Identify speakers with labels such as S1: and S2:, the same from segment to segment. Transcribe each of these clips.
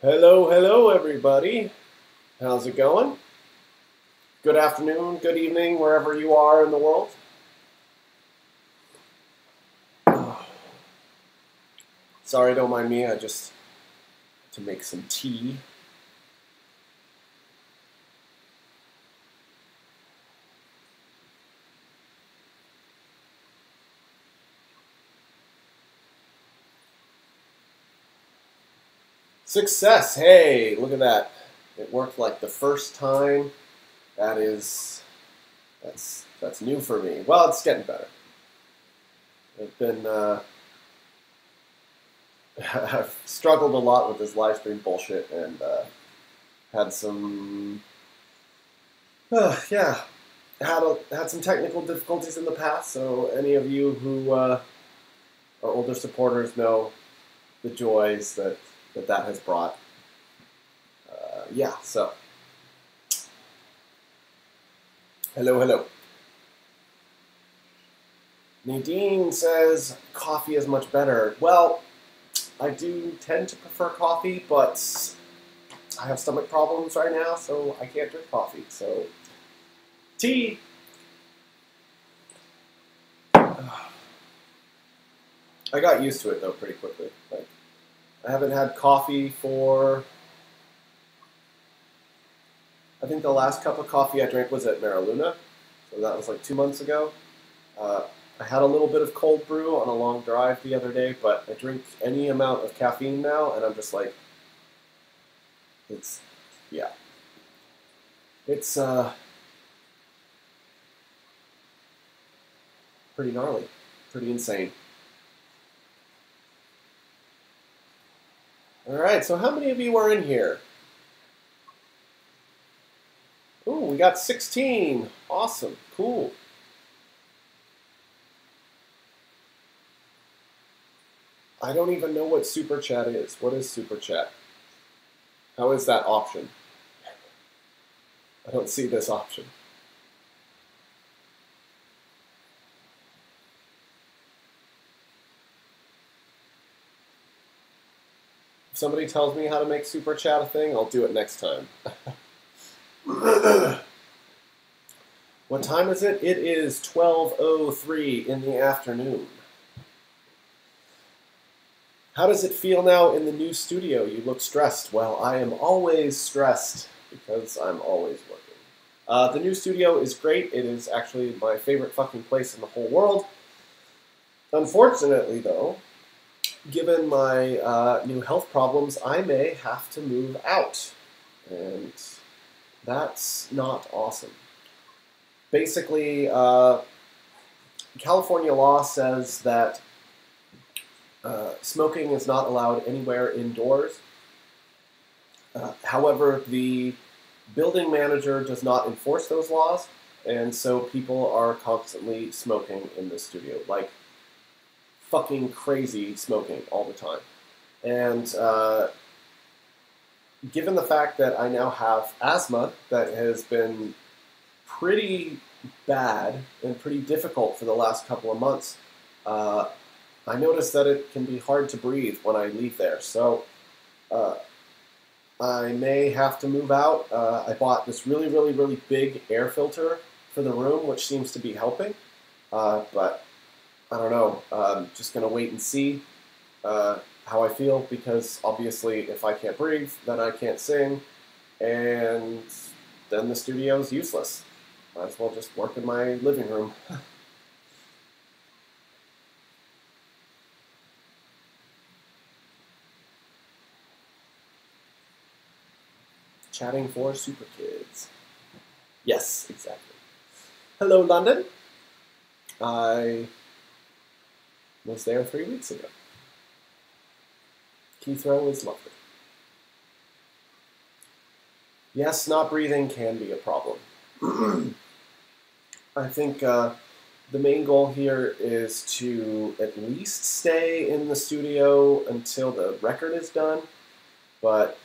S1: Hello, hello, everybody. How's it going? Good afternoon, good evening, wherever you are in the world. Sorry, don't mind me. I just had to make some tea. Success! Hey, look at that. It worked like the first time. That's new for me. Well, it's getting better. I've struggled a lot with this live stream bullshit and had some yeah, had some technical difficulties in the past. So any of you who are older supporters know the joys that has brought. Yeah. So hello, hello. Nadine says coffee is much better. Well, I do tend to prefer coffee, but I have stomach problems right now, so I can't drink coffee. So tea. I got used to it though pretty quickly. Like, I haven't had coffee for. I think the last cup of coffee I drank was at Mariluna, so that was like 2 months ago. I had a little bit of cold brew on a long drive the other day, but I drink any amount of caffeine now, and I'm just like, yeah. It's pretty gnarly, pretty insane. All right, so how many of you are in here? Ooh, we got 16. Awesome, cool. I don't even know what Super Chat is. What is Super Chat? How is that option? I don't see this option. If somebody tells me how to make Super Chat a thing, I'll do it next time. What time is it? It is 12:03 in the afternoon. How does it feel now in the new studio? You look stressed. Well, I am always stressed because I'm always working. The new studio is great. It is actually my favorite fucking place in the whole world. Unfortunately, though, given my new health problems, I may have to move out. And that's not awesome. Basically, California law says that smoking is not allowed anywhere indoors. However, the building manager does not enforce those laws, and so people are constantly smoking in the studio, like fucking crazy smoking all the time. And given the fact that I now have asthma that has been pretty bad and pretty difficult for the last couple of months, I noticed that it can be hard to breathe when I leave there. So I may have to move out. I bought this really, really, really big air filter for the room, which seems to be helping. But I don't know. I'm just going to wait and see how I feel, because obviously if I can't breathe, then I can't sing, and then the studio's useless. Might as well just work in my living room. Chatting for super kids. Yes, exactly. Hello, London. I was there 3 weeks ago. Heathrow is lovely. Yes, not breathing can be a problem. I think the main goal here is to at least stay in the studio until the record is done. But,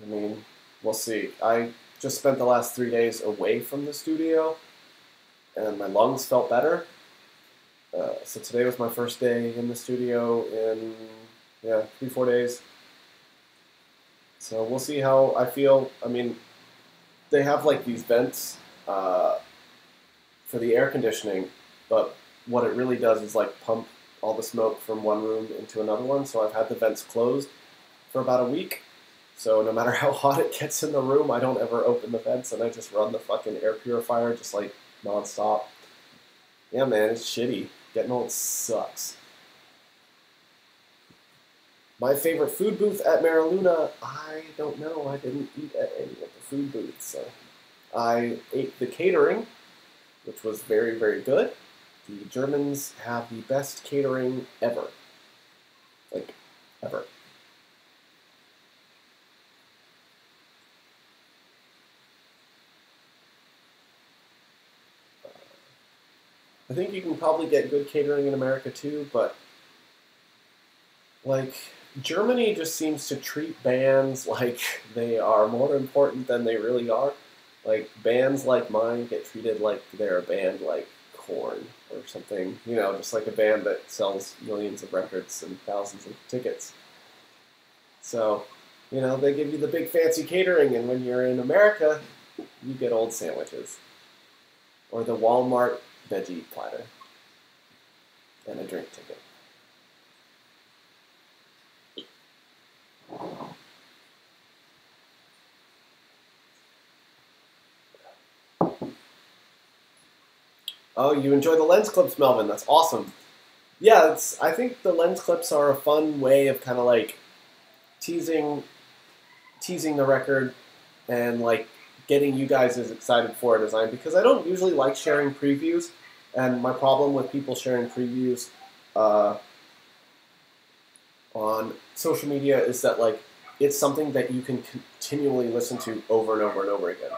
S1: I mean, we'll see. I just spent the last 3 days away from the studio, and my lungs felt better. So today was my first day in the studio in 3-4 days. So we'll see how I feel. I mean, they have like these vents for the air conditioning, but what it really does is like pump all the smoke from one room into another one. So I've had the vents closed for about a week. So no matter how hot it gets in the room, I don't ever open the vents, and I just run the fucking air purifier just like nonstop. Yeah, man, it's shitty. Getting old sucks. My favorite food booth at Mariluna, I don't know. I didn't eat at any of the food booths. So I ate the catering, which was very, very good. The Germans have the best catering ever. Like, ever. I think you can probably get good catering in America too, but like Germany just seems to treat bands like they are more important than they really are. Like bands like mine get treated like they're a band like Korn or something, you know, just like a band that sells millions of records and thousands of tickets. So, you know, they give you the big fancy catering, and when you're in America, you get old sandwiches. Or the Walmart veggie platter. And a drink ticket. Oh, you enjoy the lens clips, Melvin. That's awesome. Yeah, I think the lens clips are a fun way of kind of like teasing the record and like getting you guys as excited for it as I am, because I don't usually like sharing previews, and my problem with people sharing previews on social media is that like it's something that you can continually listen to over and over and over again.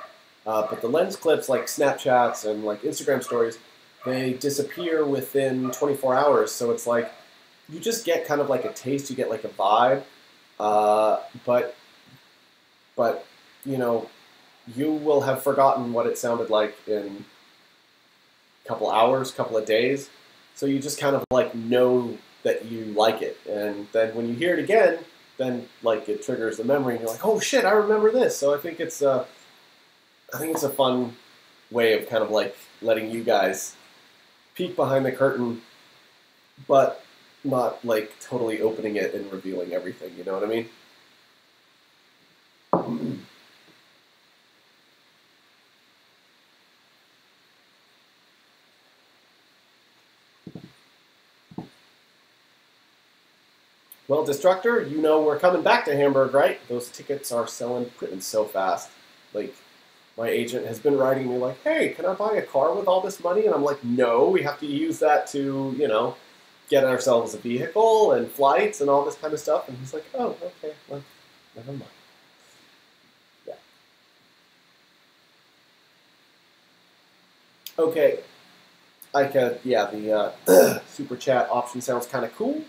S1: But the lens clips, like Snapchats and like Instagram stories, they disappear within 24 hours. So it's like you just get kind of like a taste, you get like a vibe, but you know, you will have forgotten what it sounded like in a couple hours, couple of days. So you just kind of like know that you like it, and then when you hear it again, then like it triggers the memory, and you're like, oh shit, I remember this. So I think it's a fun way of kind of like letting you guys peek behind the curtain, but not like totally opening it and revealing everything. You know what I mean? Well, Destructor, you know we're coming back to Hamburg, right? Those tickets are selling so fast. Like, my agent has been writing me like, hey, can I buy a car with all this money? And I'm like, no, we have to use that to, you know, get ourselves a vehicle and flights and all this kind of stuff. And he's like, oh, okay, well, never mind. Yeah. Okay. The super chat option sounds kind of cool.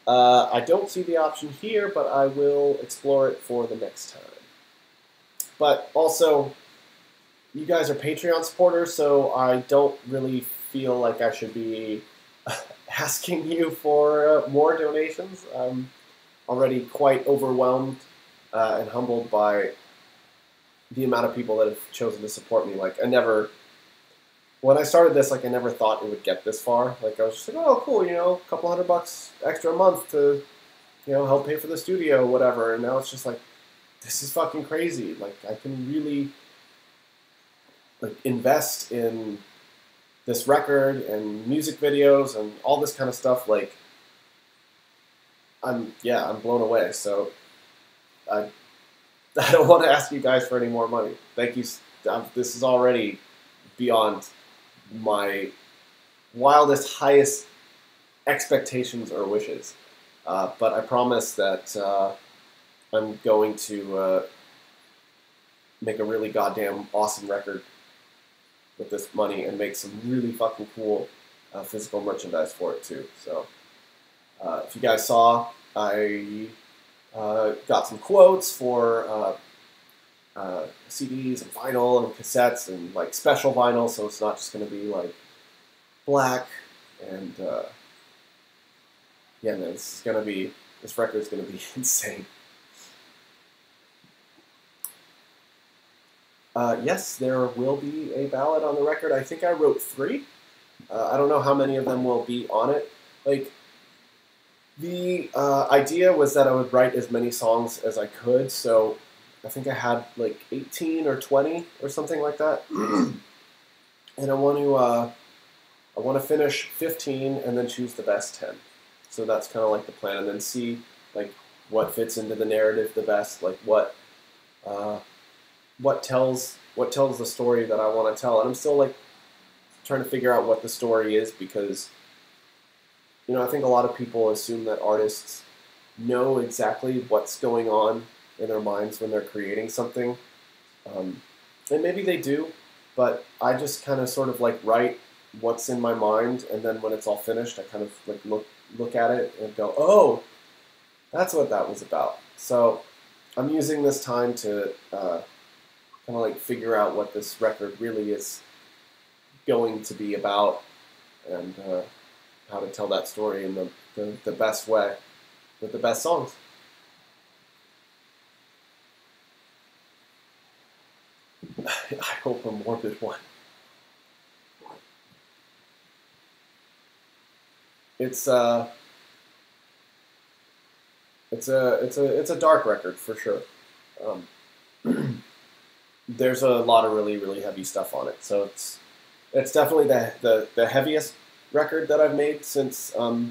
S1: I don't see the option here, but I will explore it for the next time. But also, you guys are Patreon supporters, so I don't really feel like I should be asking you for more donations. I'm already quite overwhelmed and humbled by the amount of people that have chosen to support me. Like, when I started this, like, I never thought it would get this far. Like, I was just like, oh, cool, you know, a couple $100 extra a month to, you know, help pay for the studio, whatever. And now it's just like, this is fucking crazy. Like, I can really, like, invest in this record and music videos and all this kind of stuff. Like, I'm blown away. So, I don't want to ask you guys for any more money. Thank you. This is already beyond my wildest, highest expectations or wishes. But I promise that I'm going to make a really goddamn awesome record with this money and make some really fucking cool physical merchandise for it too. So if you guys saw, I got some quotes for CDs and vinyl and cassettes and like special vinyl, so it's not just going to be like black. And yeah, man, this record's going to be insane. Yes, there will be a ballad on the record. I think I wrote 3. I don't know how many of them will be on it. Like, the idea was that I would write as many songs as I could, so I think I had like 18 or 20 or something like that. And I want to finish 15 and then choose the best 10. So that's kind of like the plan, and then see like what fits into the narrative the best, like what tells the story that I want to tell. And I'm still like trying to figure out what the story is, because I think a lot of people assume that artists know exactly what's going on in their minds when they're creating something, and maybe they do, but I just kind of sort of like write what's in my mind, and then when it's all finished, I kind of like look at it and go, oh, that's what that was about. So I'm using this time to kind of like figure out what this record really is going to be about, and how to tell that story in the best way with the best songs. I hope a morbid one. It's a dark record for sure. There's a lot of really, really heavy stuff on it, so it's definitely the heaviest record that I've made since A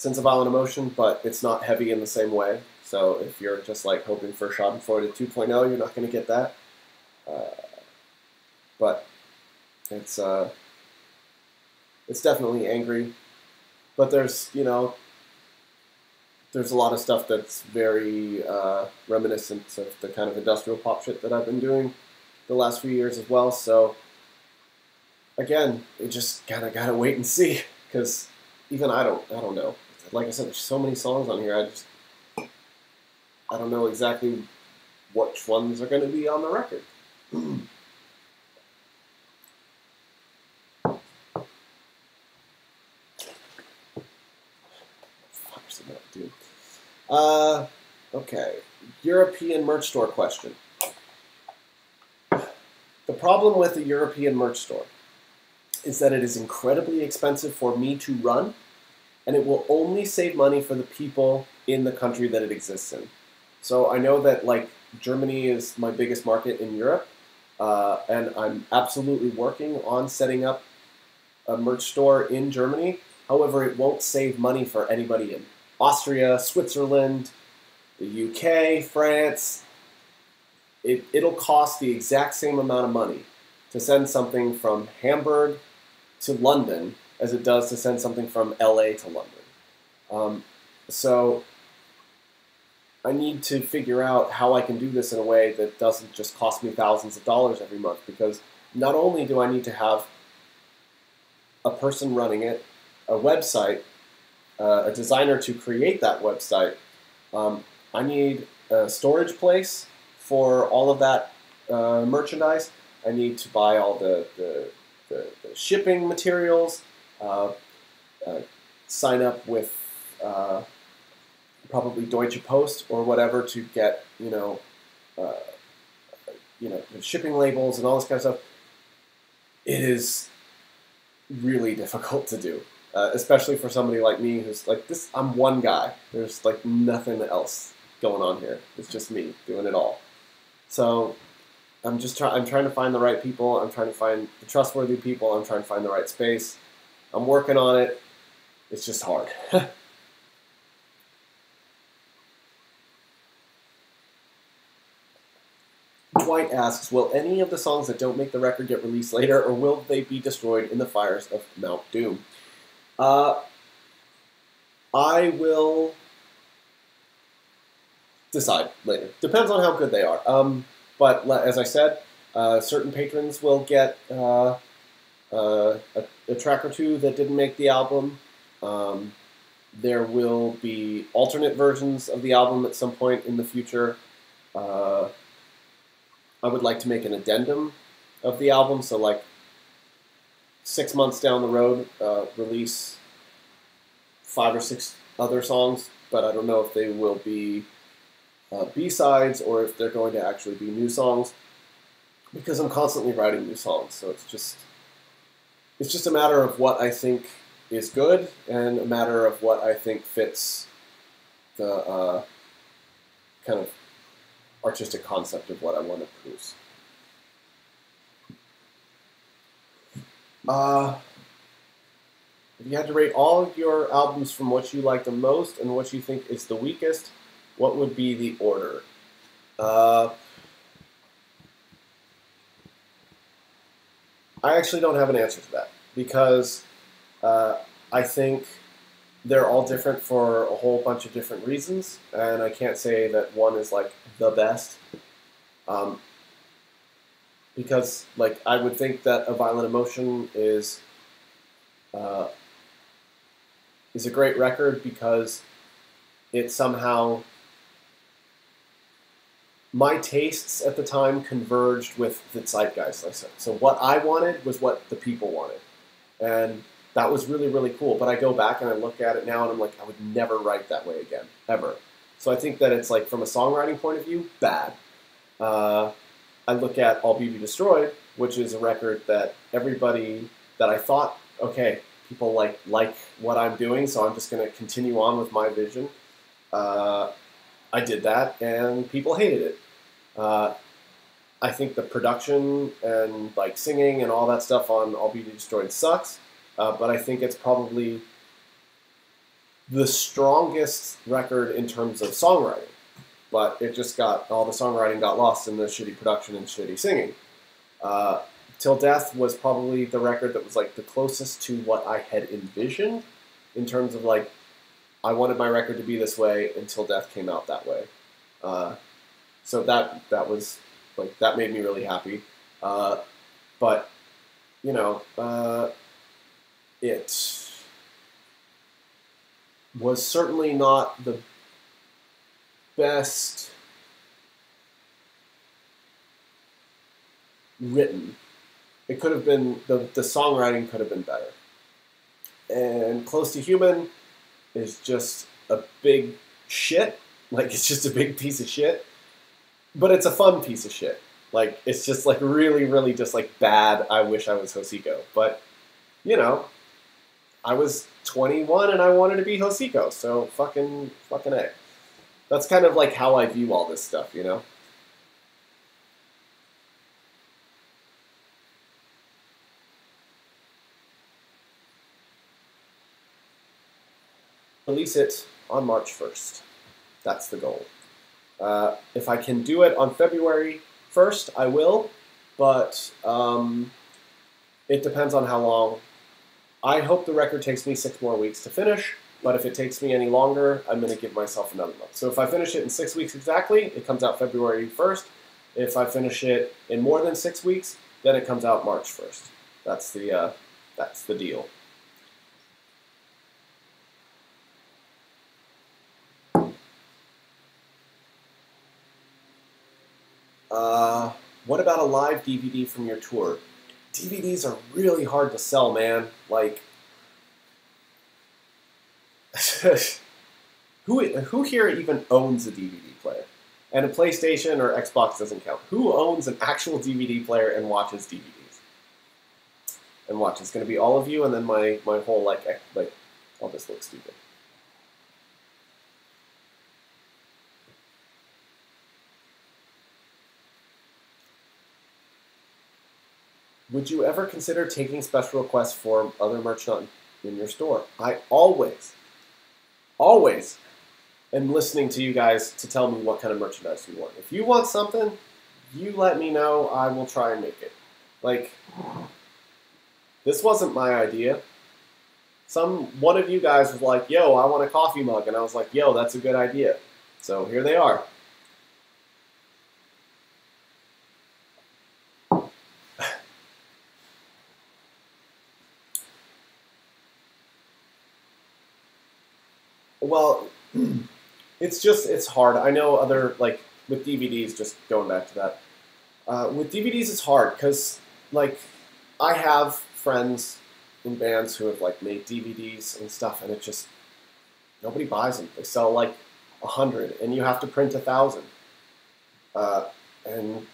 S1: Violent Emotion, but it's not heavy in the same way. So if you're just like hoping for Schadenfreude 2.0, you're not going to get that. But it's definitely angry. But there's a lot of stuff that's very reminiscent of the kind of industrial pop shit that I've been doing the last few years as well. So again, you just kind of gotta wait and see, because even I don't know. Like I said, there's so many songs on here. I don't know exactly which ones are going to be on the record. Okay. European merch store question. The problem with the European merch store is that it is incredibly expensive for me to run, and it will only save money for the people in the country that it exists in. So I know that like Germany is my biggest market in Europe, and I'm absolutely working on setting up a merch store in Germany. However, it won't save money for anybody in Austria, Switzerland, the UK, France. It'll cost the exact same amount of money to send something from Hamburg to London as it does to send something from LA to London. So I need to figure out how I can do this in a way that doesn't just cost me thousands of dollars every month, because not only do I need to have a person running it, a website, a designer to create that website, I need a storage place for all of that merchandise. I need to buy all the shipping materials, sign up with probably Deutsche Post or whatever to get the shipping labels and all this kind of stuff. It is really difficult to do, especially for somebody like me who's like this. I'm one guy. There's like nothing else going on here. It's just me doing it all. So I'm trying to find the right people. I'm trying to find the trustworthy people. I'm trying to find the right space. I'm working on it. It's just hard. Dwight asks, will any of the songs that don't make the record get released later, or will they be destroyed in the fires of Mount Doom? I will decide later. Depends on how good they are. But as I said, certain patrons will get a track or two that didn't make the album. There will be alternate versions of the album at some point in the future. I would like to make an addendum of the album, so like 6 months down the road, release 5 or 6 other songs, but I don't know if they will be B-sides or if they're going to actually be new songs. because I'm constantly writing new songs. So it's just a matter of what I think is good and a matter of what I think fits the kind of artistic concept of what I want to produce. If you had to rate all of your albums from what you like the most and what you think is the weakest, what would be the order? I actually don't have an answer to that because I think they're all different for a whole bunch of different reasons, and I can't say that one is like the best. Because like I would think that A Violent Emotion is a great record because it somehow, my tastes at the time converged with the zeitgeist, I said. So what I wanted was what the people wanted. And that was really, really cool. But I go back and I look at it now and I'm like, I would never write that way again, ever. So I think that it's like, from a songwriting point of view, bad. I look at All Beauty Destroyed, which is a record that everybody that I thought, okay, people like what I'm doing, so I'm just going to continue on with my vision. I did that, and people hated it. I think the production and like singing and all that stuff on All Beauty Destroyed sucks, but I think it's probably the strongest record in terms of songwriting. But it just all the songwriting got lost in the shitty production and shitty singing. Till Death was probably the record that was like the closest to what I had envisioned in terms of like, I wanted my record to be this way until Death came out that way. So that was like, that made me really happy. But you know, it was certainly not the best written. It could have been, the songwriting could have been better. And Close to Human is just a big shit. Like, it's just a big piece of shit. But it's a fun piece of shit. Like, it's just like really, really just like bad, I wish I was Hoseko. But, you know, I was 21 and I wanted to be Hoseko, so fucking A. That's kind of like how I view all this stuff, you know? Release it on March 1st. That's the goal. If I can do it on February 1st, I will, but it depends on how long. I hope the record takes me 6 more weeks to finish, but if it takes me any longer, I'm going to give myself another month. So if I finish it in 6 weeks exactly, it comes out February 1st. If I finish it in more than 6 weeks, then it comes out March 1st. That's the deal. What about a live DVD from your tour? DVDs are really hard to sell, man. Like, who here even owns a DVD player? And a PlayStation or Xbox doesn't count. Who owns an actual DVD player and watches DVDs? And watch, it's going to be all of you, and then my whole, like, I'll just look stupid. Would you ever consider taking special requests for other merch not in your store? I always am listening to you guys to tell me what kind of merchandise you want. If you want something, you let me know. I will try and make it. Like, this wasn't my idea. One of you guys was like, yo, I want a coffee mug. And I was like, yo, that's a good idea. So here they are. Well, it's hard. I know like, with DVDs, just going back to that. With DVDs, it's hard because, like, I have friends in bands who have, like, made DVDs and stuff, and it just, nobody buys them. They sell, like, 100, and you have to print 1,000. And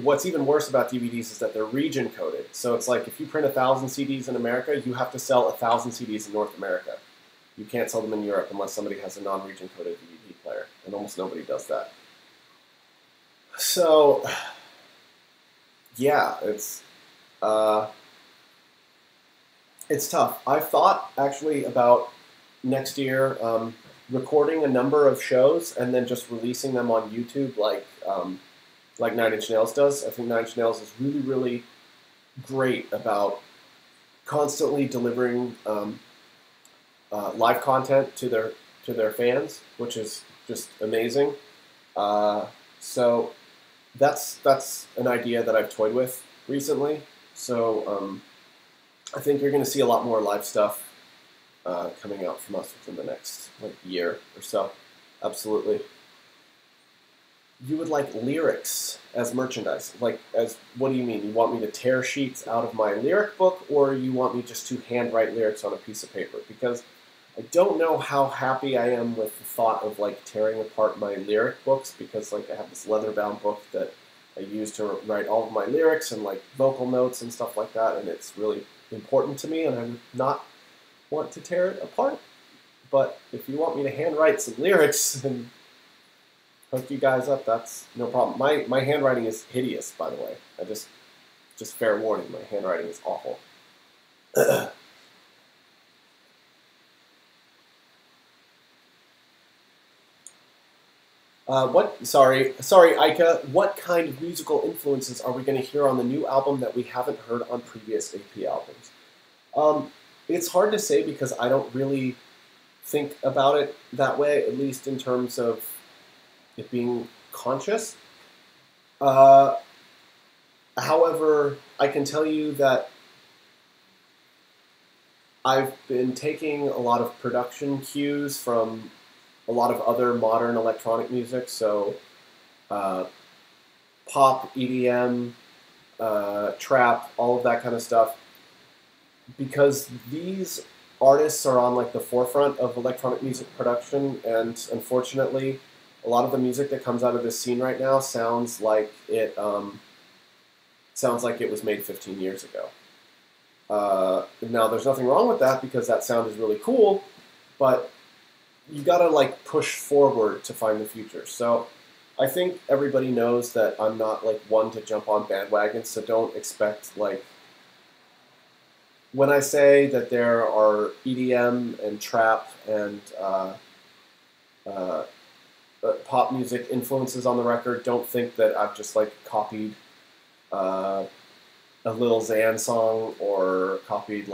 S1: what's even worse about DVDs is that they're region coded. So it's like if you print 1,000 CDs in America, you have to sell 1,000 CDs in North America. You can't sell them in Europe unless somebody has a non-region coded DVD player, and almost nobody does that. So, yeah, it's tough. I've thought actually about next year recording a number of shows and then just releasing them on YouTube, like Nine Inch Nails does. I think Nine Inch Nails is really, really great about constantly delivering live content to their fans, which is just amazing. So that's an idea that I've toyed with recently. So I think you're going to see a lot more live stuff coming out from us within the next year or so. Absolutely. You would like lyrics as merchandise? What do you mean? You want me to tear sheets out of my lyric book, or you want me just to handwrite lyrics on a piece of paper? Because I don't know how happy I am with the thought of tearing apart my lyric books, because I have this leather-bound book that I use to write all of my lyrics and vocal notes and stuff like that, and it's really important to me, and I would not want to tear it apart. But if you want me to handwrite some lyrics and hook you guys up, that's no problem. My handwriting is hideous, by the way. Just fair warning, my handwriting is awful. Sorry, Ika. What kind of musical influences are we going to hear on the new album that we haven't heard on previous AP albums? It's hard to say because I don't really think about it that way, at least in terms of it being conscious. However, I can tell you that I've been taking a lot of production cues from a lot of other modern electronic music, so pop, EDM, trap, all of that kind of stuff, because these artists are on the forefront of electronic music production, and unfortunately, a lot of the music that comes out of this scene right now sounds like it was made 15 years ago. Now, there's nothing wrong with that because that sound is really cool, but you gotta push forward to find the future. So I think everybody knows that I'm not one to jump on bandwagons, so don't expect when I say that there are EDM and trap and pop music influences on the record, don't think that I've just copied a Lil Xan song or copied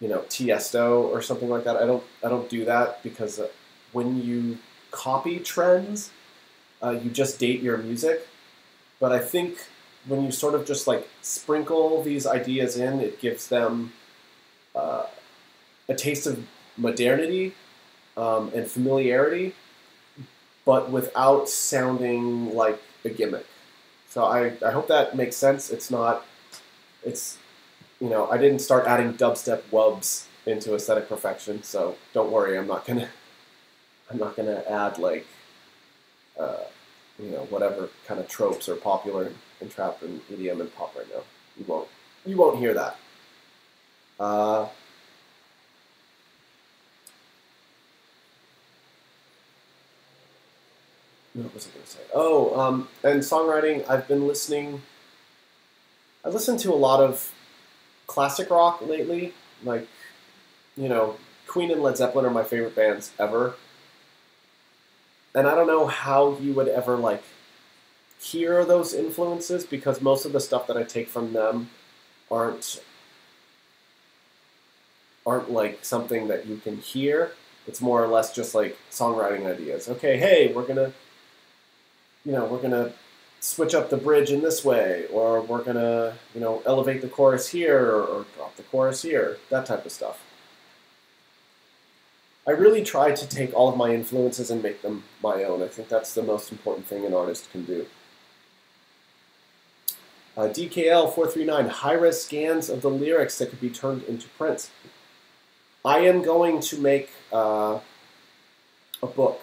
S1: Tiesto or something like that. I don't do that, because when you copy trends, you just date your music. But I think when you sort of just sprinkle these ideas in, it gives them a taste of modernity and familiarity, but without sounding like a gimmick. So I hope that makes sense. I didn't start adding dubstep wubs into Aesthetic Perfection, so don't worry, I'm not gonna add whatever kind of tropes are popular in trap and EDM and pop right now. You won't hear that. What was I going to say? Oh, and songwriting, I listen to a lot of classic rock lately. Queen and Led Zeppelin are my favorite bands ever. And I don't know how you would ever, hear those influences, because most of the stuff that I take from them aren't something that you can hear. It's more or less just songwriting ideas. Okay, hey, we're gonna switch up the bridge in this way, or we're gonna, elevate the chorus here or drop the chorus here, that type of stuff. I really try to take all of my influences and make them my own. I think that's the most important thing an artist can do. DKL439, high-res scans of the lyrics that could be turned into prints. I am going to make a book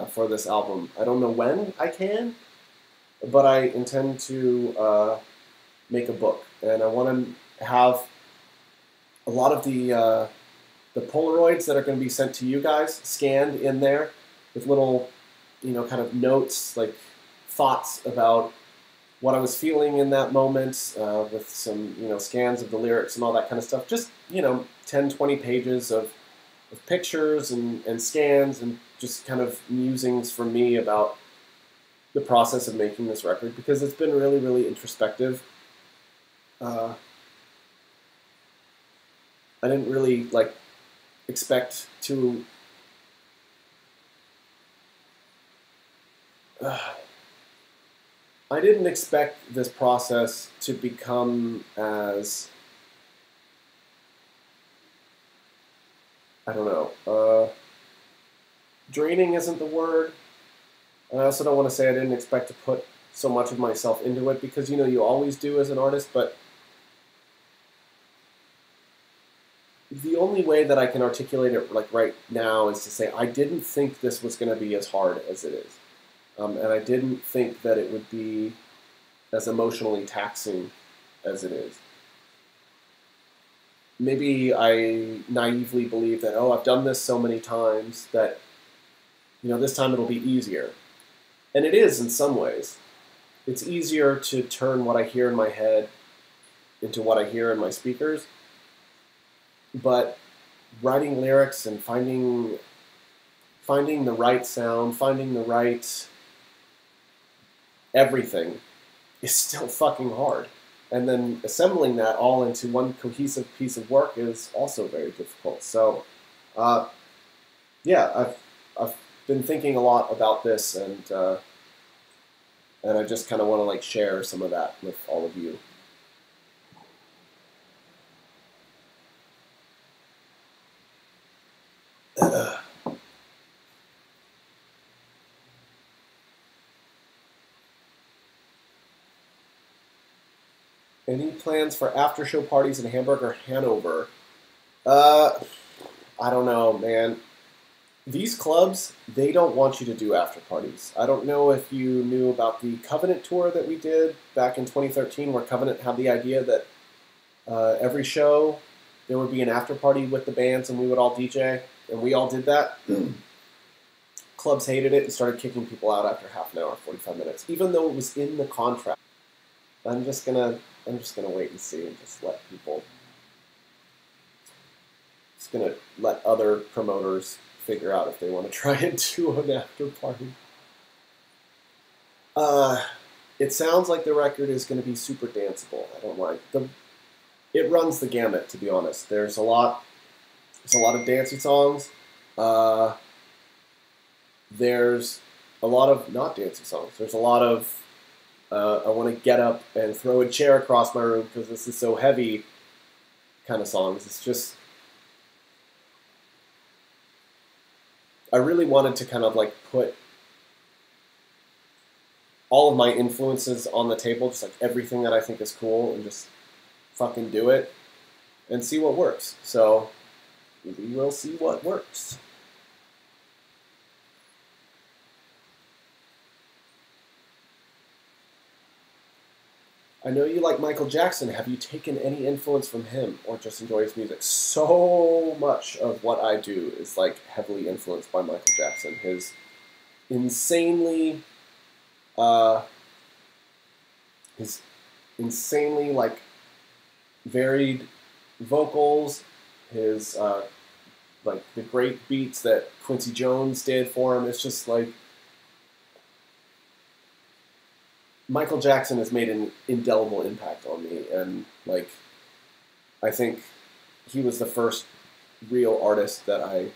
S1: for this album. I don't know when I can, but I intend to make a book, and I want to have a lot of the Polaroids that are going to be sent to you guys scanned in there with little, kind of notes, like thoughts about what I was feeling in that moment, with some, scans of the lyrics and all that kind of stuff. Just, 10, 20 pages of pictures and scans and just kind of musings from me about the process of making this record, because it's been really, really introspective. I didn't really expect to. I didn't expect this process to become as, I don't know, draining isn't the word. And I also don't want to say I didn't expect to put so much of myself into it, because, you always do as an artist, but the only way that I can articulate it right now is to say I didn't think this was going to be as hard as it is. And I didn't think that it would be as emotionally taxing as it is. Maybe I naively believe that, I've done this so many times that, this time it'll be easier. And it is in some ways. It's easier to turn what I hear in my head into what I hear in my speakers. But writing lyrics and finding the right sound, finding the right everything is still fucking hard. And then assembling that all into one cohesive piece of work is also very difficult. So, yeah, I've been thinking a lot about this, and I just kind of want to share some of that with all of you. Any plans for after-show parties in Hamburg or Hanover? I don't know, man. These clubs, they don't want you to do after parties. I don't know if you knew about the Covenant tour that we did back in 2013, where Covenant had the idea that every show there would be an after party with the bands and we would all DJ, and we all did that. Clubs hated it and started kicking people out after half an hour, 45 minutes, even though it was in the contract. I'm just gonna wait and see, and just let people. Just gonna let other promoters figure out if they want to try and do an after party. It sounds like the record is going to be super danceable. I don't like it runs the gamut, to be honest. There's a lot of dancey songs. There's a lot of not dancey songs. There's a lot of I want to get up and throw a chair across my room because this is so heavy kind of songs. It's just, I really wanted to kind of put all of my influences on the table, just everything that I think is cool, and just fucking do it and see what works. So we will see what works. I know you like Michael Jackson. Have you taken any influence from him, or just enjoy his music? So much of what I do is heavily influenced by Michael Jackson. His insanely varied vocals, his the great beats that Quincy Jones did for him. It's just Michael Jackson has made an indelible impact on me, and I think he was the first real artist that I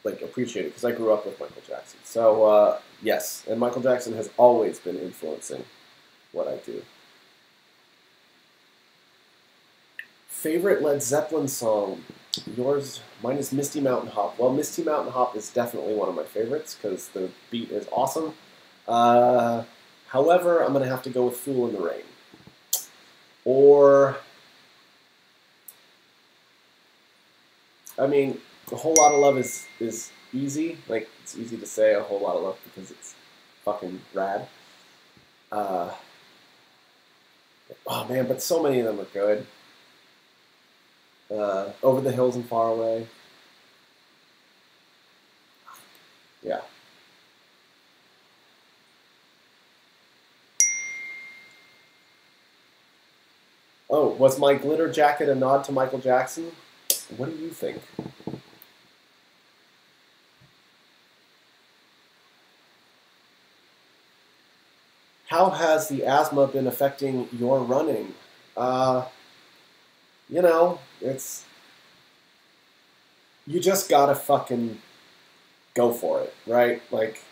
S1: appreciated, because I grew up with Michael Jackson. So yes, and Michael Jackson has always been influencing what I do. Favorite Led Zeppelin song? Mine is Misty Mountain Hop. Well, Misty Mountain Hop is definitely one of my favorites because the beat is awesome. However, I'm going to have to go with Fool in the Rain. Or, I mean, A Whole Lot of Love is easy. It's easy to say A Whole Lot of Love because it's fucking rad. Oh man, but so many of them are good. Over the Hills and Far Away. Yeah. Oh, was my glitter jacket a nod to Michael Jackson? What do you think? How has the asthma been affecting your running? You know, it's... You just gotta fucking go for it, right? Like,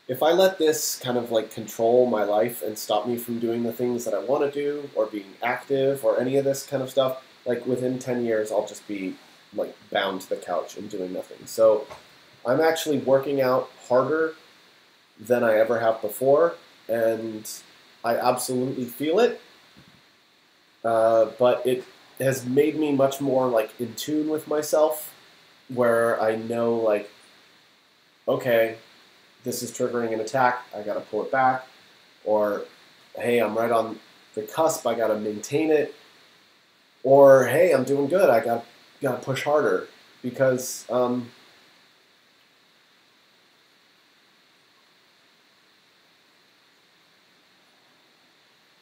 S1: if I let this kind of like control my life and stop me from doing the things that I want to do or being active or any of this kind of stuff, like within 10 years, I'll just be like bound to the couch and doing nothing. So I'm actually working out harder than I ever have before, and I absolutely feel it. But it has made me much more like in tune with myself, where I know like, okay, this is triggering an attack, I gotta pull it back, or hey, I'm right on the cusp, I gotta maintain it, or hey, I'm doing good, I gotta push harder, because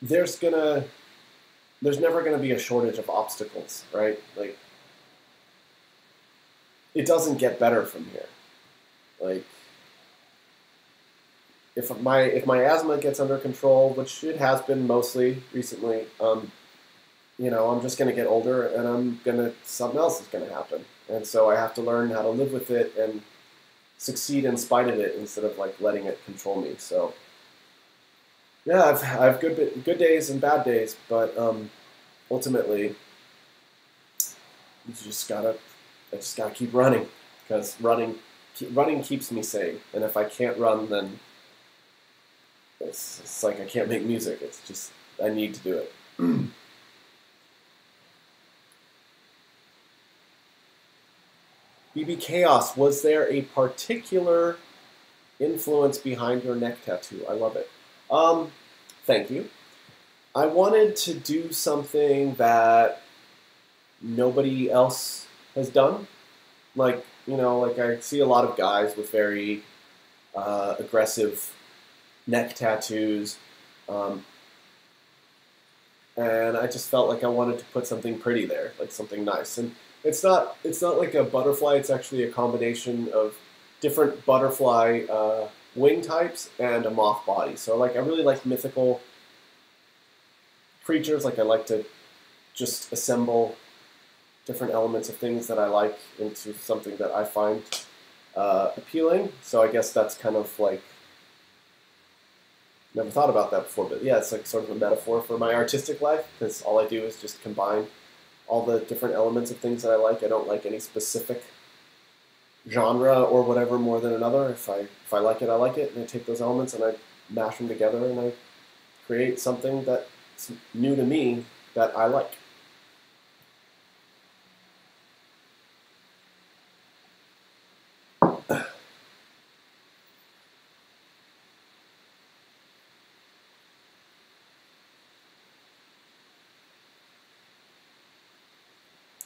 S1: there's never gonna be a shortage of obstacles, right? Like, it doesn't get better from here. Like, if my asthma gets under control, which it has been mostly recently, you know, I'm just going to get older, and something else is going to happen, and so I have to learn how to live with it and succeed in spite of it instead of like letting it control me. So yeah, I've good days and bad days, but ultimately, I just gotta keep running, because running keeps me sane, and if I can't run, then it's like I can't make music. It's just, I need to do it. BB Chaos, was there a particular influence behind your neck tattoo? I love it. Thank you. I wanted to do something that nobody else has done. Like, you know, like I see a lot of guys with very aggressive neck tattoos, and I just felt like I wanted to put something pretty there, like something nice. And it's not like a butterfly. It's actually a combination of different butterfly wing types and a moth body. So like I really like mythical creatures. Like I like to just assemble different elements of things that I like into something that I find appealing. So I guess that's kind of like, never thought about that before, but yeah, it's like sort of a metaphor for my artistic life, because all I do is just combine all the different elements of things that I like. I don't like any specific genre or whatever more than another. If I like it, I like it, and I take those elements and I mash them together and I create something that's new to me that I like.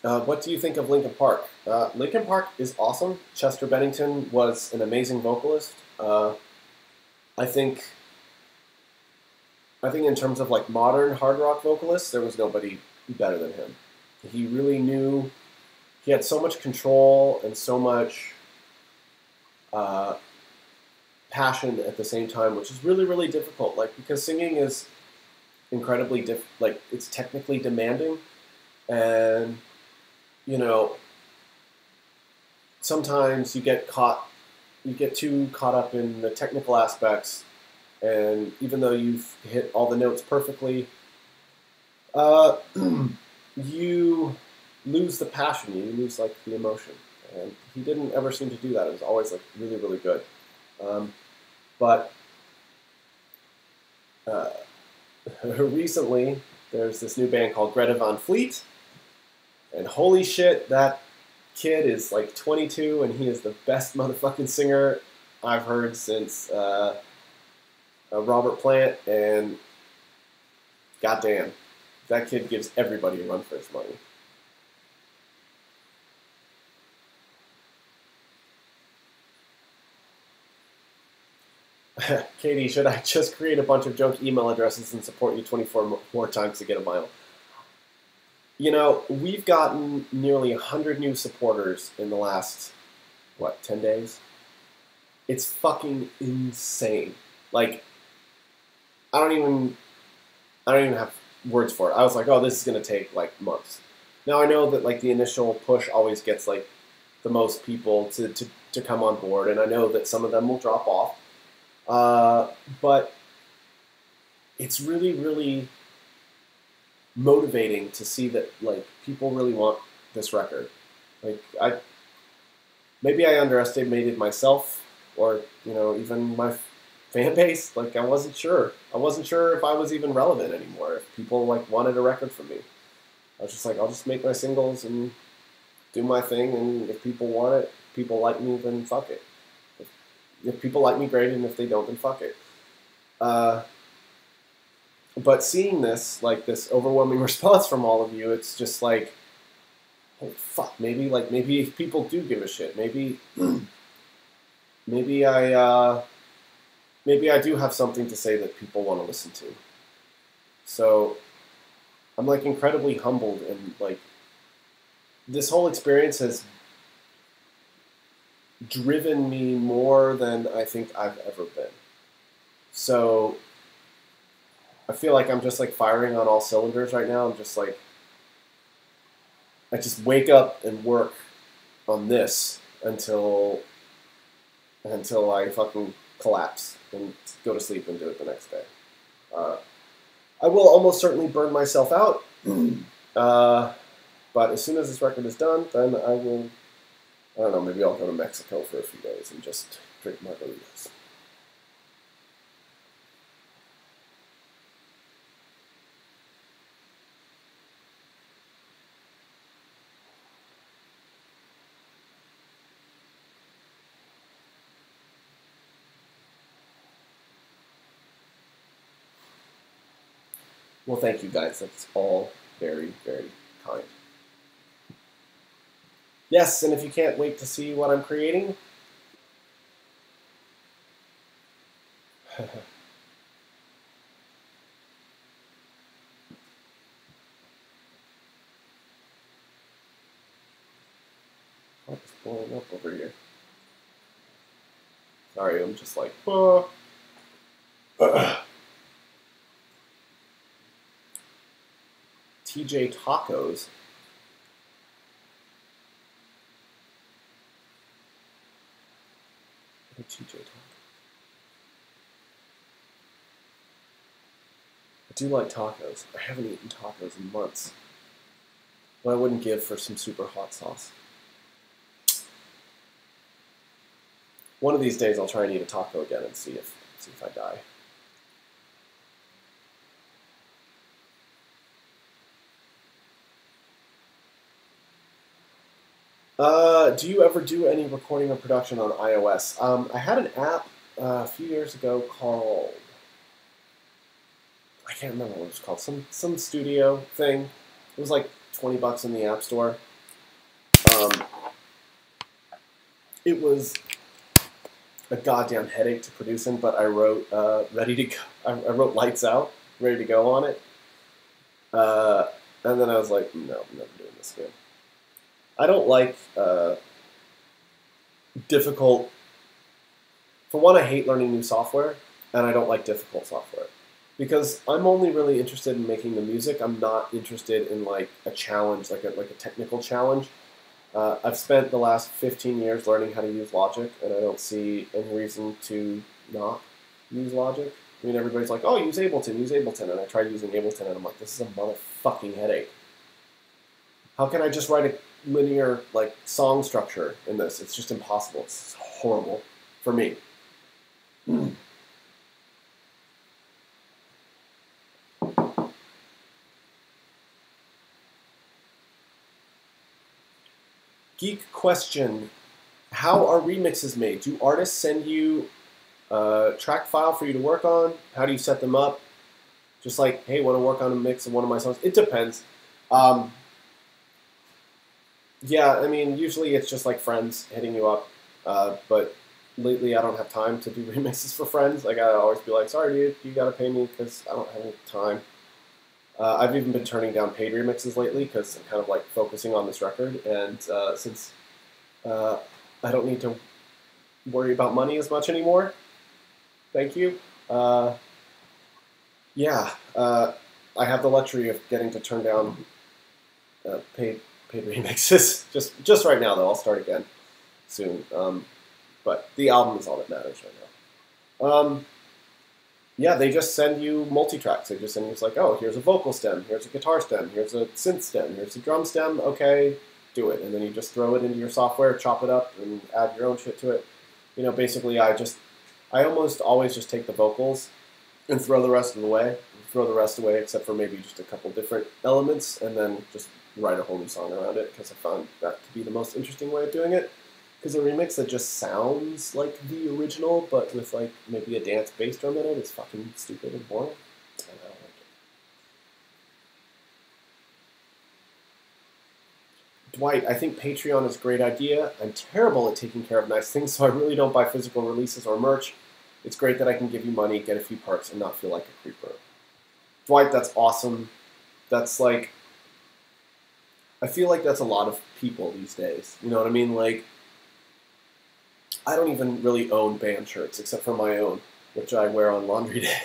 S1: What do you think of Linkin Park? Linkin Park is awesome. Chester Bennington was an amazing vocalist. I think in terms of like modern hard rock vocalists, there was nobody better than him. He really knew. He had so much control and so much passion at the same time, which is really, really difficult. Like, because singing is incredibly like it's technically demanding, and you know, sometimes you get too caught up in the technical aspects, and even though you've hit all the notes perfectly, you lose the passion, you lose like the emotion, and he didn't ever seem to do that. It was always like really, really good. But recently, there's this new band called Greta Van Fleet, and holy shit, that kid is like 22, and he is the best motherfucking singer I've heard since Robert Plant, and goddamn, that kid gives everybody a run for his money. Katie, should I just create a bunch of junk email addresses and support you 24 more times to get a mile? You know, we've gotten nearly 100 new supporters in the last, what, 10 days? It's fucking insane. Like, I don't even have words for it. I was like, oh, this is going to take, like, months. Now I know that, like, the initial push always gets, like, the most people to come on board, and I know that some of them will drop off. But it's really, really motivating to see that, like, people really want this record. Like, maybe I underestimated myself, or, you know, even my fan base. Like, I wasn't sure. I wasn't sure if I was even relevant anymore, if people, like, wanted a record from me. I was just like, I'll just make my singles and do my thing, and if people want it, people like me, then fuck it. If people like me, great, and if they don't, then fuck it. But seeing this, like, this overwhelming response from all of you, it's just like, oh, fuck, maybe people do give a shit. Maybe I do have something to say that people want to listen to. So I'm, like, incredibly humbled, and, like, this whole experience has driven me more than I think I've ever been. So I feel like I'm just, like, firing on all cylinders right now. I'm just like, I just wake up and work on this until I fucking collapse and go to sleep and do it the next day. I will almost certainly burn myself out, but as soon as this record is done, then I will, I don't know, maybe I'll go to Mexico for a few days and just drink margaritas. Well, thank you guys. That's all very, very kind. Yes, and if you can't wait to see what I'm creating, what's blowing up over here? Sorry, I'm just like, TJ Tacos. TJ Tacos. I do like tacos. I haven't eaten tacos in months. What I wouldn't give for some super hot sauce. One of these days I'll try and eat a taco again and see if I die. Do you ever do any recording or production on iOS? I had an app a few years ago called, I can't remember what it was called, some studio thing. It was like $20 in the App Store. It was a goddamn headache to produce in, but I wrote ready to go. I wrote Lights Out, ready to go on it. And then I was like, no, I'm never doing this again. I don't like difficult. For one, I hate learning new software, and I don't like difficult software. Because I'm only really interested in making the music. I'm not interested in, like, a challenge, like a technical challenge. I've spent the last 15 years learning how to use Logic, and I don't see any reason to not use Logic. I mean, everybody's like, oh, use Ableton, and I tried using Ableton, and I'm like, this is a motherfucking headache. How can I just write a linear, like, song structure in this? It's just impossible. It's horrible for me. Geek question. How are remixes made? Do artists send you track file for you to work on. How do you set them up? Just like, hey, want to work on a mix of one of my songs? It depends. Yeah, I mean, usually it's just like friends hitting you up. But lately I don't have time to do remixes for friends. I gotta always be like, sorry, dude, you gotta pay me because I don't have any time. I've even been turning down paid remixes lately because I'm kind of like focusing on this record. And since I don't need to worry about money as much anymore, thank you. Yeah, I have the luxury of getting to turn down paid remixes. Just right now, though. I'll start again soon. But the album is all that matters right now. Yeah, they just send you multi-tracks. They just send you, it's like, oh, here's a vocal stem, here's a guitar stem, here's a synth stem, here's a drum stem. Okay, do it. And then you just throw it into your software, chop it up, and add your own shit to it. You know, basically, I almost always just take the vocals and throw the rest away. Throw the rest away, except for maybe just a couple different elements, and then just write a whole new song around it, because I found that to be the most interesting way of doing it. Because a remix that just sounds like the original, but with like maybe a dance bass drum in it, is fucking stupid and boring. And I don't like it. Dwight, I think Patreon is a great idea. I'm terrible at taking care of nice things, so I really don't buy physical releases or merch. It's great that I can give you money, get a few perks, and not feel like a creeper. Dwight, that's awesome. That's like, I feel like that's a lot of people these days. You know what I mean? Like, I don't even really own band shirts, except for my own, which I wear on laundry day.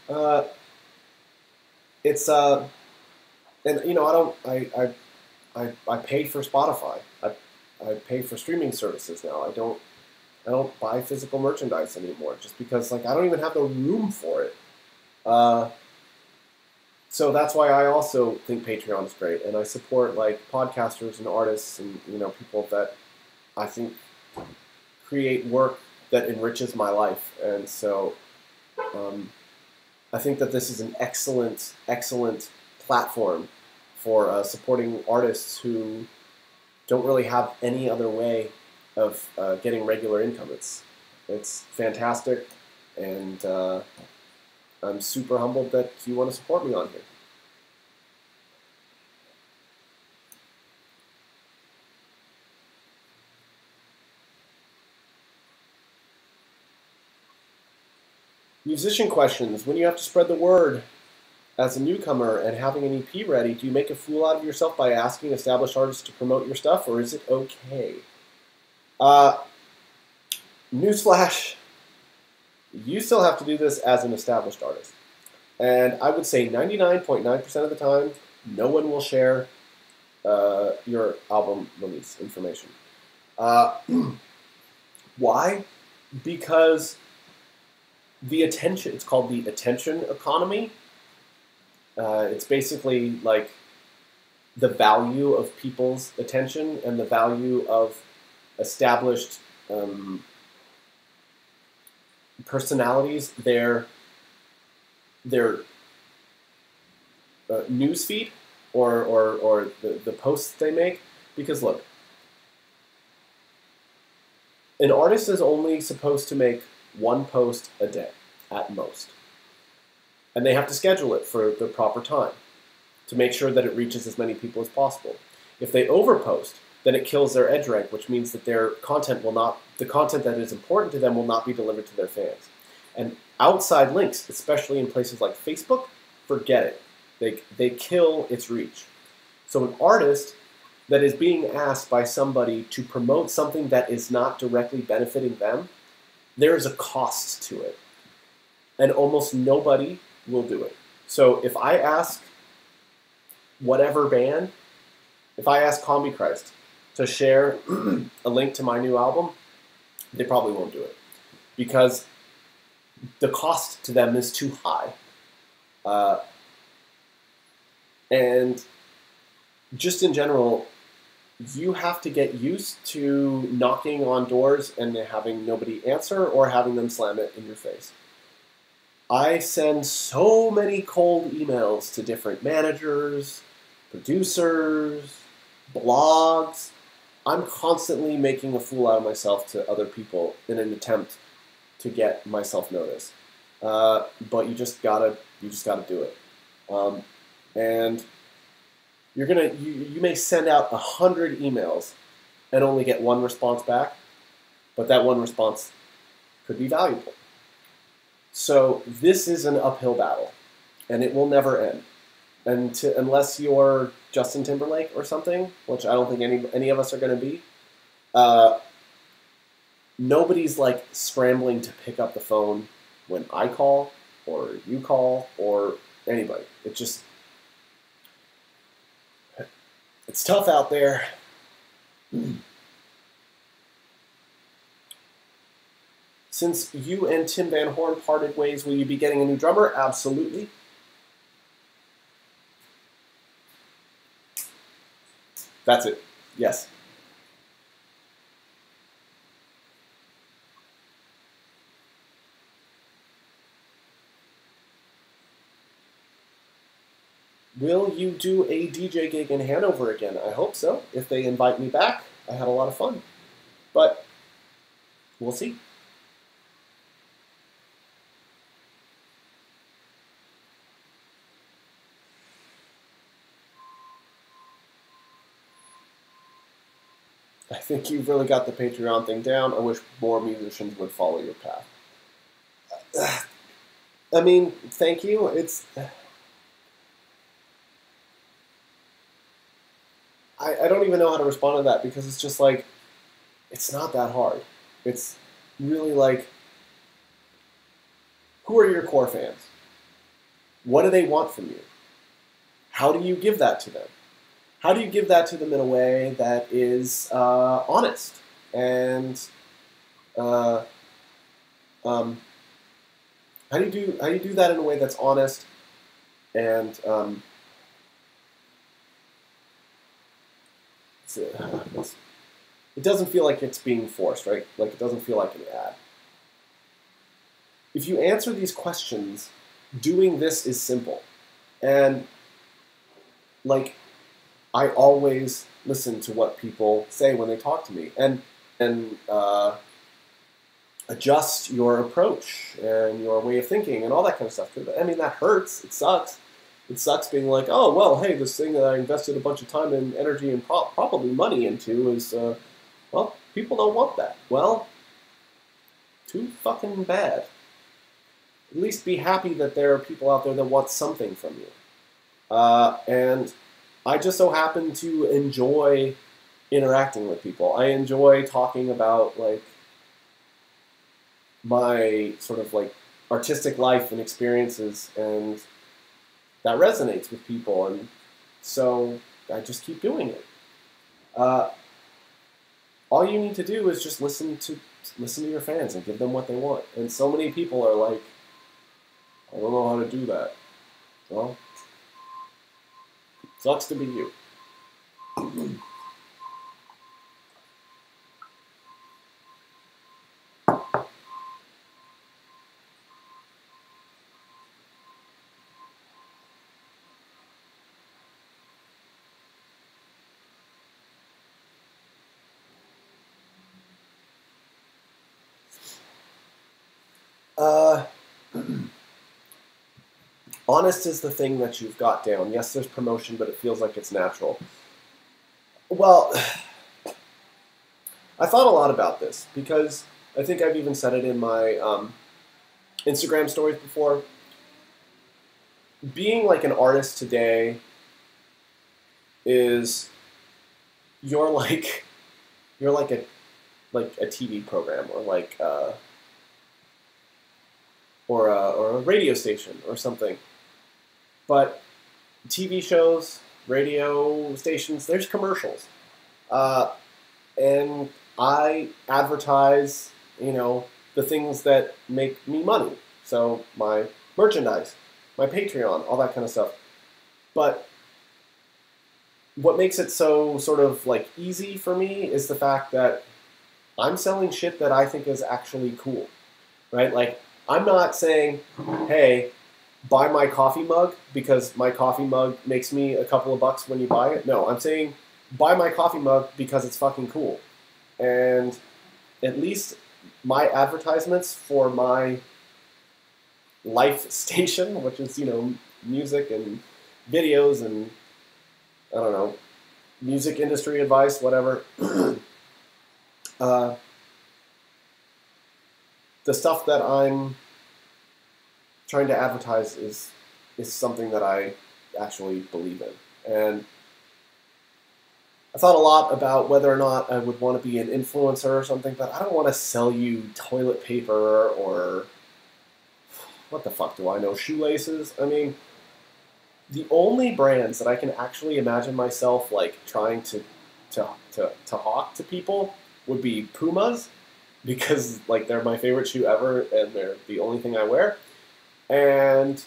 S1: And you know, I pay for Spotify. I pay for streaming services now. I don't buy physical merchandise anymore, just because like I don't even have the room for it. So that's why I also think Patreon is great, and I support like podcasters and artists and, you know, people that I think create work that enriches my life. And so I think that this is an excellent, excellent platform for supporting artists who don't really have any other way of getting regular income. It's fantastic, and I'm super humbled that you want to support me on here. Musician questions. When you have to spread the word as a newcomer and having an EP ready, do you make a fool out of yourself by asking established artists to promote your stuff, or is it okay? Newsflash, you still have to do this as an established artist. And I would say 99.9% of the time, no one will share your album release information. Why? Because the attention, it's called the attention economy. It's basically like the value of people's attention and the value of established personalities, their news feed or the posts they make. Because look, an artist is only supposed to make one post a day at most. And they have to schedule it for the proper time to make sure that it reaches as many people as possible. If they overpost, then it kills their edge rank, which means that their content will not, the content that is important to them will not be delivered to their fans. And outside links, especially in places like Facebook, forget it. They kill its reach. So an artist that is being asked by somebody to promote something that is not directly benefiting them, there is a cost to it. And almost nobody will do it. So if I ask whatever band, if I ask Combi Christ to share a link to my new album, they probably won't do it. Because the cost to them is too high. And just in general, you have to get used to knocking on doors and having nobody answer or having them slam it in your face. I send so many cold emails to different managers, producers, blogs, I'm constantly making a fool out of myself to other people in an attempt to get myself noticed. But you just gotta do it. And you may send out 100 emails and only get one response back, but that one response could be valuable. So this is an uphill battle, and it will never end. Unless you're Justin Timberlake or something, which I don't think any of us are going to be, nobody's like scrambling to pick up the phone when I call or you call or anybody. It's tough out there. Since you and Tim Van Horn parted ways, will you be getting a new drummer? Absolutely. That's it. Yes. Will you do a DJ gig in Hanover again? I hope so. If they invite me back, I had a lot of fun. But we'll see. I think you've really got the Patreon thing down. I wish more musicians would follow your path. I mean, thank you. I don't even know how to respond to that because it's just like, it's not that hard. It's really like, who are your core fans? What do they want from you? How do you give that to them? How do you give that to them in a way that is honest? And how do you do that in a way that's honest and it doesn't feel like it's being forced, right? Like it doesn't feel like an ad. If you answer these questions, doing this is simple. And like, I always listen to what people say when they talk to me, and adjust your approach and your way of thinking and all that kind of stuff. I mean, that hurts. It sucks. It sucks being like, oh, well, hey, this thing that I invested a bunch of time and energy and probably money into is, well, people don't want that. Well, too fucking bad. At least be happy that there are people out there that want something from you. And I just so happen to enjoy interacting with people. I enjoy talking about like my sort of like artistic life and experiences, and that resonates with people, and so I just keep doing it. All you need to do is just listen to your fans and give them what they want. And so many people are like, I don't know how to do that. Well, sucks to be you. Honest is the thing that you've got down. Yes, there's promotion, but it feels like it's natural. Well, I thought a lot about this because I think I've even said it in my Instagram stories before. Being like an artist today is you're like a TV program or a radio station or something. But TV shows, radio stations, there's commercials. And I advertise, the things that make me money. So my merchandise, my Patreon, all that kind of stuff. But what makes it so sort of like easy for me is the fact that I'm selling shit that I think is actually cool, right? Like, I'm not saying, hey, buy my coffee mug because my coffee mug makes me a couple of bucks when you buy it. No, I'm saying buy my coffee mug because it's fucking cool. And at least my advertisements for my life station, which is, you know, music and videos and, I don't know, music industry advice, whatever. The stuff that I'm trying to advertise is something that I actually believe in. And I thought a lot about whether or not I would want to be an influencer or something, but I don't want to sell you toilet paper or what the fuck do I know, shoelaces. I mean, the only brands that I can actually imagine myself like trying to hawk to people would be Pumas, because like they're my favorite shoe ever and they're the only thing I wear, and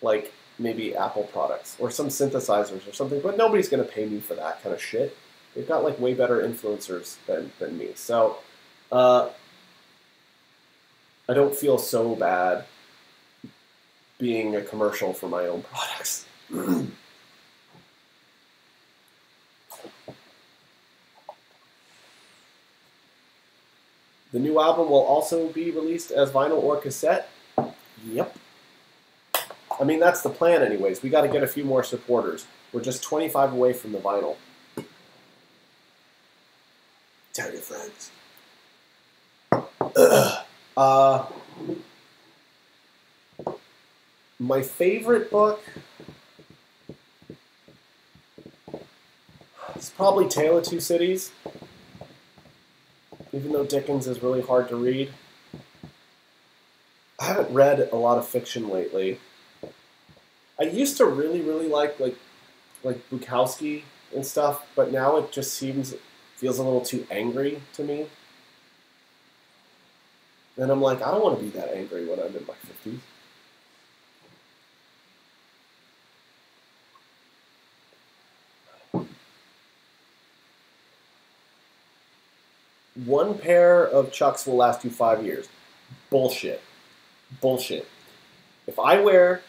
S1: like maybe Apple products or some synthesizers or something, but nobody's going to pay me for that kind of shit. They've got like way better influencers than me. So I don't feel so bad being a commercial for my own products. The new album will also be released as vinyl or cassette. Yep. I mean, that's the plan anyways. We got to get a few more supporters. We're just 25 away from the vinyl. Tell your friends. My favorite book is probably Tale of Two Cities. Even though Dickens is really hard to read. I haven't read a lot of fiction lately. I used to really like Bukowski and stuff, but now it just feels a little too angry to me. And I'm like, I don't want to be that angry when I'm in my 50s. One pair of Chucks will last you 5 years. Bullshit. Bullshit. If I wear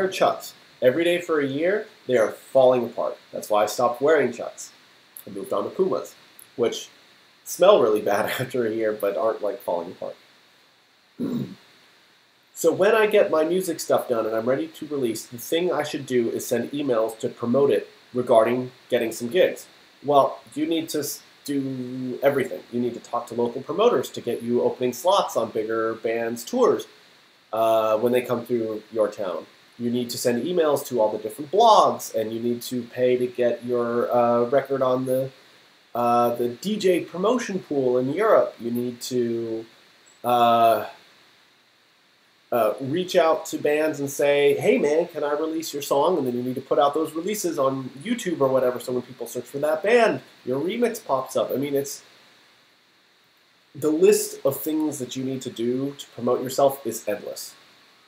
S1: Chucks every day for a year, they are falling apart. That's why I stopped wearing Chucks. I moved on to Pumas, which smell really bad after a year, but aren't like falling apart. So when I get my music stuff done and I'm ready to release, the thing I should do is send emails to promote it regarding getting some gigs. Well, you need to do everything. You need to talk to local promoters to get you opening slots on bigger bands' tours when they come through your town. You need to send emails to all the different blogs, and you need to pay to get your record on the DJ promotion pool in Europe. You need to reach out to bands and say, hey man, can I release your song? And then you need to put out those releases on YouTube or whatever, so when people search for that band, your remix pops up. I mean, it's the list of things that you need to do to promote yourself is endless.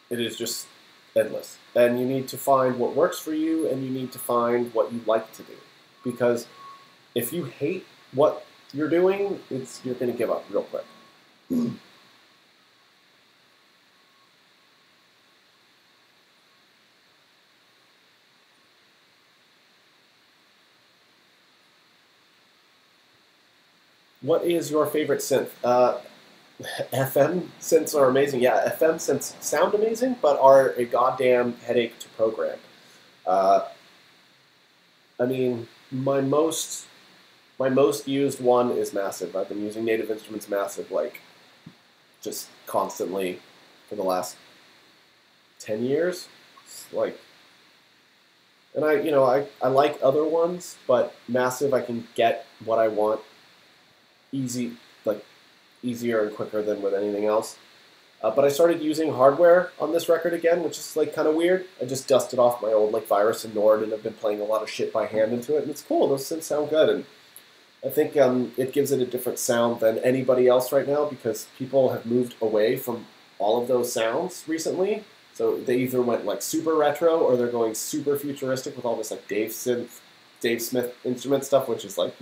S1: It is just endless. And you need to find what works for you, and you need to find what you like to do. Because if you hate what you're doing, you're going to give up real quick. What is your favorite synth? FM synths are amazing. Yeah, FM synths sound amazing, but are a goddamn headache to program. I mean, my most used one is Massive. I've been using Native Instruments Massive like just constantly for the last 10 years. Like, and I like other ones, but Massive I can get what I want easier and quicker than with anything else. But I started using hardware on this record again, which is like kind of weird. I just dusted off my old like Virus and Nord, and I've been playing a lot of shit by hand into it, and it's cool. Those synths sound good, and I think it gives it a different sound than anybody else right now, because people have moved away from all of those sounds recently. So they either went like super retro, or they're going super futuristic with all this like Dave Smith instrument stuff, which is like,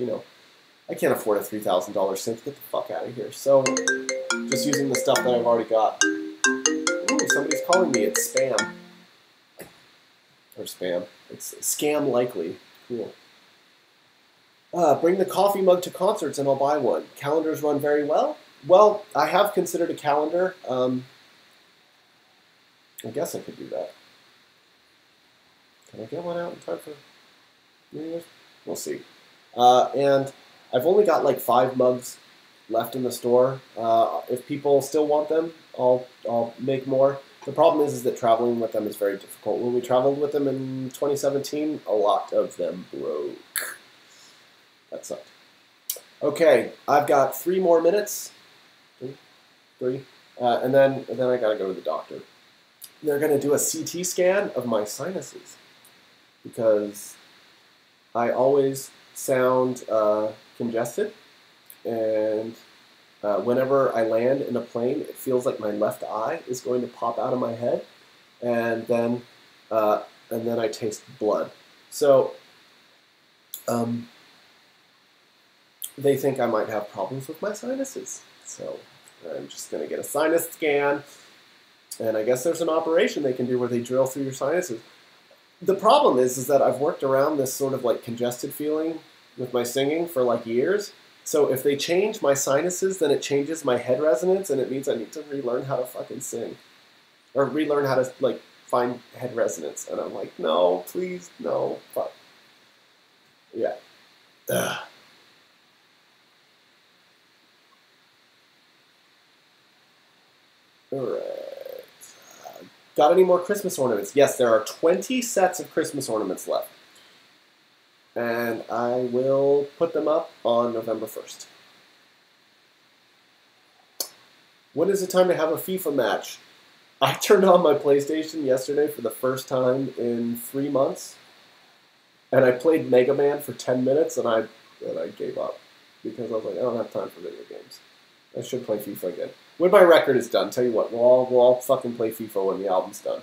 S1: I can't afford a $3,000 synth. Get the fuck out of here. So, just using the stuff that I've already got. Ooh, somebody's calling me. It's spam. Or spam. It's scam likely. Cool. Bring the coffee mug to concerts and I'll buy one. Calendars run very well. Well, I have considered a calendar. I guess I could do that. Can I get one out in time for New Year's? We'll see. And I've only got like 5 mugs left in the store. If people still want them, I'll make more. The problem is that traveling with them is very difficult. When we traveled with them in 2017, a lot of them broke. That sucked. Okay, I've got 3 more minutes. Three. And then I gotta go to the doctor. They're gonna do a CT scan of my sinuses because I always sound congested, and whenever I land in a plane, it feels like my left eye is going to pop out of my head, and then I taste blood. So they think I might have problems with my sinuses. So I'm just going to get a sinus scan, and I guess there's an operation they can do where they drill through your sinuses. The problem is that I've worked around this sort of like congested feeling with my singing for like years. So if they change my sinuses, then it changes my head resonance, and it means I need to relearn how to fucking sing. Or relearn how to like find head resonance. And I'm like, no, please, no, fuck. Yeah. Ugh. Alright. Got any more Christmas ornaments? Yes, there are 20 sets of Christmas ornaments left. And I will put them up on November 1st. When is the time to have a FIFA match? I turned on my PlayStation yesterday for the first time in 3 months. And I played Mega Man for 10 minutes and I gave up. Because I was like, I don't have time for video games. I should play FIFA again. When my record is done, tell you what, we'll all fucking play FIFA when the album's done.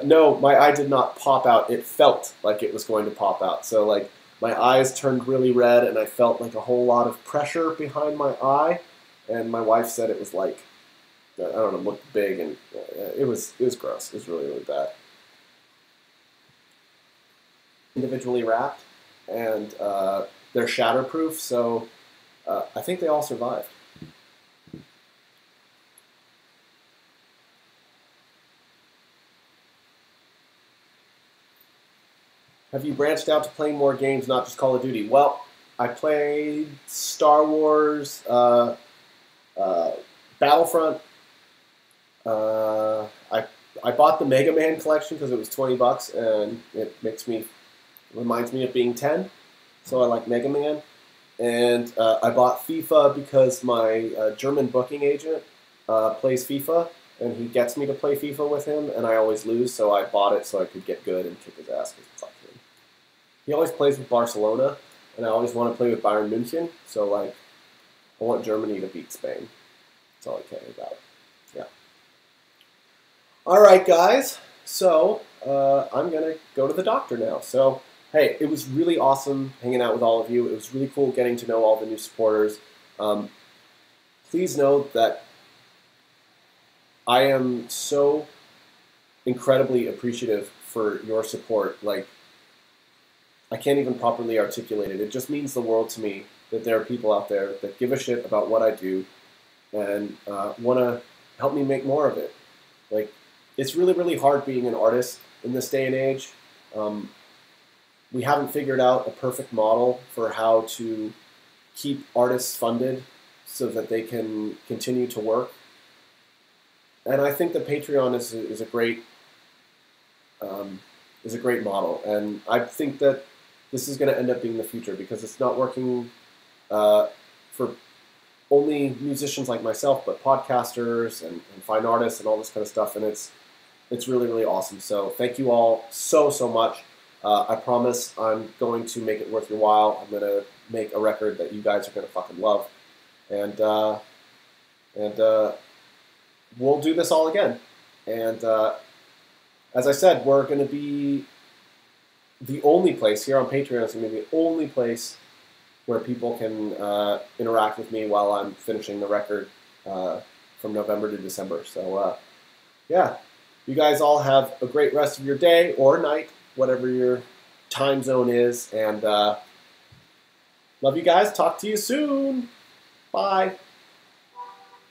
S1: No, my eye did not pop out. It felt like it was going to pop out. So, like, my eyes turned really red, and I felt like a whole lot of pressure behind my eye. And my wife said it was like, I don't know, looked big, and it was gross. It was really, really bad. Individually wrapped, and they're shatterproof, so I think they all survived. Have you branched out to playing more games, not just Call of Duty? Well, I played Star Wars, Battlefront. I bought the Mega Man collection because it was $20, and it reminds me of being 10. So I like Mega Man. And I bought FIFA because my German booking agent plays FIFA, and he gets me to play FIFA with him, and I always lose, so I bought it so I could get good and kick his ass because fuck him. He always plays with Barcelona, and I always want to play with Bayern München, so like I want Germany to beat Spain. That's all I care about. Yeah. All right, guys. So I'm gonna go to the doctor now. So. Hey, it was really awesome hanging out with all of you. It was really cool getting to know all the new supporters. Please note that I am so incredibly appreciative for your support. Like, I can't even properly articulate it. It just means the world to me that there are people out there that give a shit about what I do and want to help me make more of it. Like, it's really, really hard being an artist in this day and age. We haven't figured out a perfect model for how to keep artists funded so that they can continue to work. And I think that Patreon is a great model. And I think that this is going to end up being the future because it's not working for only musicians like myself, but podcasters and fine artists and all this kind of stuff. And it's really, really awesome. So thank you all so much. I promise I'm going to make it worth your while. I'm going to make a record that you guys are going to fucking love. And we'll do this all again. And as I said, we're going to be the only place here on Patreon. It's going to be the only place where people can interact with me while I'm finishing the record from November to December. So, yeah, you guys all have a great rest of your day or night, whatever you're time zone is. And love you guys. Talk to you soon. Bye.